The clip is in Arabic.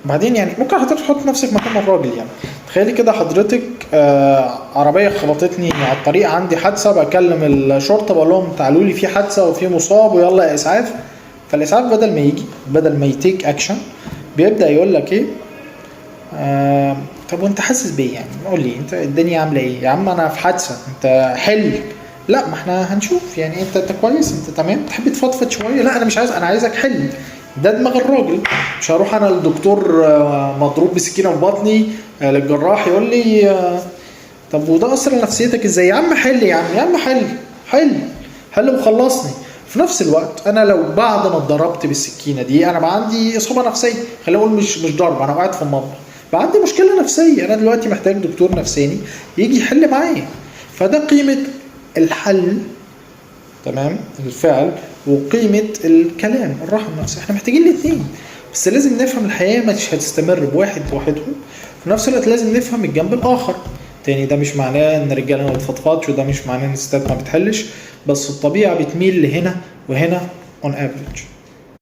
وبعدين يعني ممكن حضرتك تحط نفسك مكان الراجل. يعني تخيلي كده حضرتك عربيه خبطتني على الطريق، عندي حادثه، بكلم الشرطه بقول لهم تعالوا لي في حادثه وفي مصاب ويلا يا اسعاف. فالاسعاف بدل ما يجي، بدل ما يتيك اكشن، بيبدا يقول لك ايه؟ طب وانت حاسس بيه؟ يعني قول لي انت الدنيا عامله ايه يا عم؟ انا في حادثه، انت حل. لا ما احنا هنشوف يعني انت كويس، انت تمام، تحب تفضفض شويه؟ لا انا مش عايز، انا عايزك حل. ده دماغ الراجل. مش هروح انا للدكتور مضروب بسكينه في بطني، للجراح يقول لي طب وده اثر على نفسيتك ازاي يا عم؟ حل يا عم، يا عم حل، حل، حل وخلصني. في نفس الوقت انا لو بعد ما اتضربت بالسكينه دي انا بقى عندي اصابه نفسيه، خلينا نقول مش ضرب، انا قاعد في المطبخ بقى عندي مشكله نفسيه، انا دلوقتي محتاج دكتور نفساني يجي يحل معايا. فده قيمه الحل، تمام، الفعل، وقيمه الكلام الراحه النفسيه. احنا محتاجين الاثنين، بس لازم نفهم الحياه مش هتستمر بواحد لوحدهم، في نفس الوقت لازم نفهم الجنب الاخر. تاني ده مش معناه ان الرجاله ما بتفضفضش، وده مش معناه ان الستات ما بتحلش، بس الطبيعه بتميل لهنا وهنا on average.